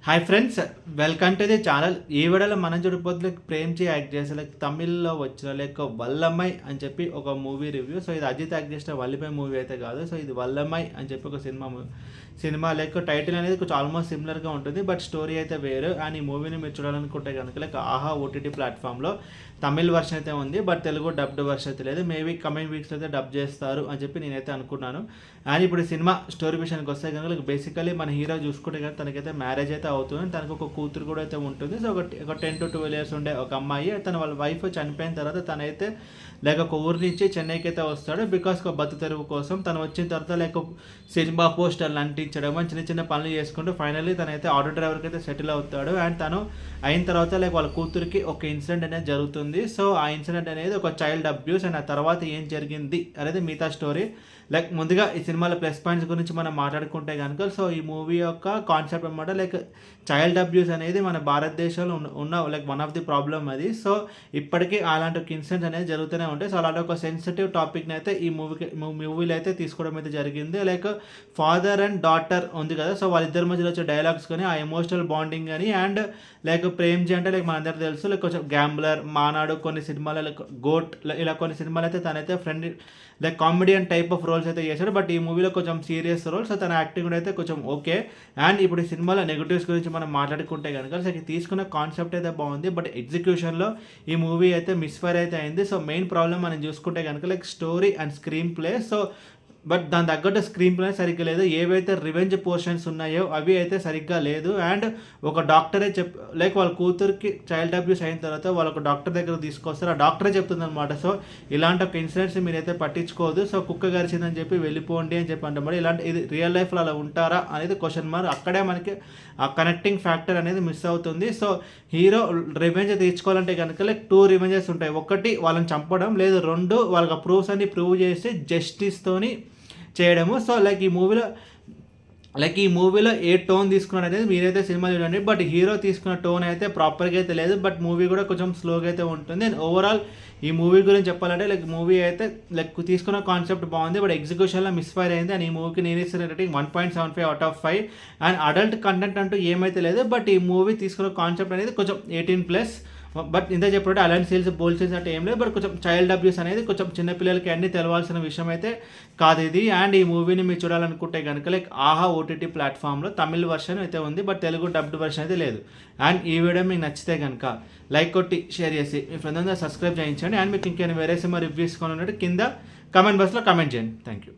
Hi friends, welcome to the channel. ఈ వీడియోలో మనం చూడబోతున్న ప్రేమ్జీ యాక్ట్ చేసే తమిళ్లో వచ్చిన వల్లమై అని చెప్పి ఒక మూవీ రివ్యూ. సో ఇది అజిత్ యాక్ట్ చేసిన వల్లిపై మూవీ అయితే కాదు. సో ఇది వల్లమై అని చెప్పి ఒక సినిమా టైటిల్ అనేది కొంచెం ఆల్మోస్ట్ సిమిలర్గా ఉంటుంది, బట్ స్టోరీ అయితే వేరు. అండ్ ఈ మూవీని మీరు చూడాలనుకుంటే కనుక ఆహా ఓటీటీ ప్లాట్ఫామ్లో తమిళ్ వర్షన్ అయితే ఉంది, బట్ తెలుగు డబ్డ్ వర్షన్ అయితే లేదు. మేబీ కమింగ్ వీక్స్లో అయితే డబ్ చేస్తారు అని చెప్పి నేనైతే అనుకున్నాను. అండ్ ఇప్పుడు సినిమా స్టోరీ విషయానికి వస్తే కనుక బేసికలీ మన హీరో చూసుకుంటే కనుక తనకైతే మ్యారేజ్ అయితే అవుతుంది. తనకు ఒక కూతురు కూడా అయితే ఉంటుంది. సో ఒక 10 to 12 years ఉండే ఒక అమ్మాయి, వాళ్ళ వైఫ్ చనిపోయిన తర్వాత తనైతే ఒక ఊరి నుంచి చెన్నైకి అయితే వస్తాడు. బికాస్ ఒక బతు తెరువు కోసం తను వచ్చిన తర్వాత సినిమా పోస్టర్లు అంటించడం, చిన్న చిన్న పనులు చేసుకుంటూ ఫైనల్లీ తనైతే ఆటో డ్రైవర్కి అయితే సెటిల్ అవుతాడు. అండ్ తను అయిన తర్వాత వాళ్ళ కూతురికి ఒక ఇన్సిడెంట్ అనేది జరుగుతుంది. సో ఆ ఇన్సిడెంట్ అనేది ఒక చైల్డ్ అబ్యూస్. అండ్ ఆ తర్వాత ఏం జరిగింది అనేది మిగతా స్టోరీ. ముందుగా ఈ సినిమాలో ప్లస్ పాయింట్స్ గురించి మనం మాట్లాడుకుంటే కనుక, సో ఈ మూవీ యొక్క కాన్సెప్ట్ అనమాట చైల్డ్ అబ్యూస్ అనేది మన భారతదేశంలో ఉన్న వన్ ఆఫ్ ది ప్రాబ్లమ్ అది. సో ఇప్పటికీ అలాంటి ఒక ఇన్సిడెంట్స్ అనేది జరుగుతూనే ఉంటాయి. సో అలాంటి ఒక సెన్సిటివ్ టాపిక్ని అయితే ఈ మూవీలో అయితే తీసుకోవడం అయితే జరిగింది. ఫాదర్ అండ్ డాటర్ ఉంది కదా, సో వాళ్ళిద్దరి మధ్యలో వచ్చే డైలాగ్స్ కానీ, ఆ ఎమోషనల్ బాండింగ్ కానీ, అండ్ ప్రేమ్జీ అంటే మనందరికీ తెలుసు కొంచెం గ్యాంబ్లర్, మానాడు, కొన్ని సినిమాలు గోట్, ఇలా కొన్ని సినిమాలు అయితే తనైతే friend comedian type of roles అయితే చేశాడు. బట్ ఈ మూవీలో కొంచెం సీరియస్ రోల్స్. సో తన యాక్టింగ్ కూడా అయితే కొంచెం ఓకే. అండ్ ఇప్పుడు ఈ సినిమాలో నెగిటివ్స్ గురించి మనం మాట్లాడుకుంటే కనుక, సో తీసుకున్న కాన్సెప్ట్ అయితే బాగుంది, బట్ ఎగ్జిక్యూషన్లో ఈ మూవీ అయితే మిస్ఫైర్ అయితే అయింది. సో మెయిన్ ప్రాబ్లమ్ మనం చూసుకుంటే కనుక story and screen play. So but దాని తగ్గట్టు స్క్రీన్ ప్లే సరిగ్గా లేదు. ఏవైతే రివెంజ్ పోర్షన్స్ ఉన్నాయో అవి అయితే సరిగ్గా లేదు. అండ్ ఒక డాక్టరే వాళ్ళ కూతురికి చైల్డ్ అబ్యూస్ అయిన తర్వాత వాళ్ళొక డాక్టర్ దగ్గర తీసుకొస్తారు. ఆ డాక్టరే చెప్తుంది అనమాట, సో ఇలాంటి ఒక ఇన్సిడెంట్స్ మీరైతే పట్టించుకోవద్దు, సో కుక్క గరిచిందని చెప్పి వెళ్ళిపోండి అని చెప్పి అంటే ఇలాంటి ఇది రియల్ లైఫ్లో అలా ఉంటారా అనేది క్వశ్చన్ మార్క్. అక్కడే మనకి ఆ కనెక్టింగ్ ఫ్యాక్టర్ అనేది మిస్ అవుతుంది. సో హీరో రివెంజ్ తీర్చుకోవాలంటే కనుక 2 రివెంజెస్ ఉంటాయి. ఒకటి వాళ్ళని చంపడం, లేదు 2 వాళ్ళకి ప్రూఫ్స్ అన్ని ప్రూవ్ చేసి జస్టిస్తోని చేయడము. సో ఈ మూవీలో ఏ టోన్ తీసుకున్నాడు అనేది మీరైతే సినిమా చూడండి. బట్ హీరో తీసుకున్న టోన్ అయితే ప్రాపర్గా అయితే లేదు, బట్ మూవీ కూడా కొంచెం స్లోగా అయితే ఉంటుంది. అండ్ ఓవరాల్ ఈ మూవీ గురించి చెప్పాలంటే మూవీ అయితే తీసుకున్న కాన్సెప్ట్ బాగుంది, బట్ ఎగ్జిక్యూషన్లో మిస్ఫైర్ అయింది. అండ్ ఈ మూవీకి నేను ఇస్తున్న rating 1.75 out of 5. And adult content అంటూ ఏమైతే లేదు, బట్ ఈ మూవీ తీసుకున్న కాన్సెప్ట్ అనేది కొంచెం 18+. బట్ ఇంత చెప్పినట్టు అలాంటి సేల్స్ బోల్ సేల్స్ అంటే ఏం లేదు, బట్ కొంచెం చైల్డ్ అబ్యూస్ అనేది కొంచెం చిన్నపిల్లలకి అన్ని తెలవాల్సిన విషయం అయితే కాదు ఇది. అండ్ ఈ మూవీని మీరు చూడాలనుకుంటే కనుక ఆహా ఓటీటీ ప్లాట్ఫామ్లో తమిళ్ వర్షన్ అయితే ఉంది, బట్ తెలుగు డబ్డ్ వర్షన్ అయితే లేదు. అండ్ ఈ వీడియో మీకు నచ్చితే కనుక లైక్ కొట్టి షేర్ చేసి మీ ఫ్రెండ్స్ అందరూ సబ్స్క్రైబ్ చేయించండి. అండ్ మీకు ఇంకేమైనా వేరే సినిమా రివ్యూస్ కొనున్నట్టు కింద కమెంట్ బాక్స్లో కమెంట్ చేయండి. Thank you.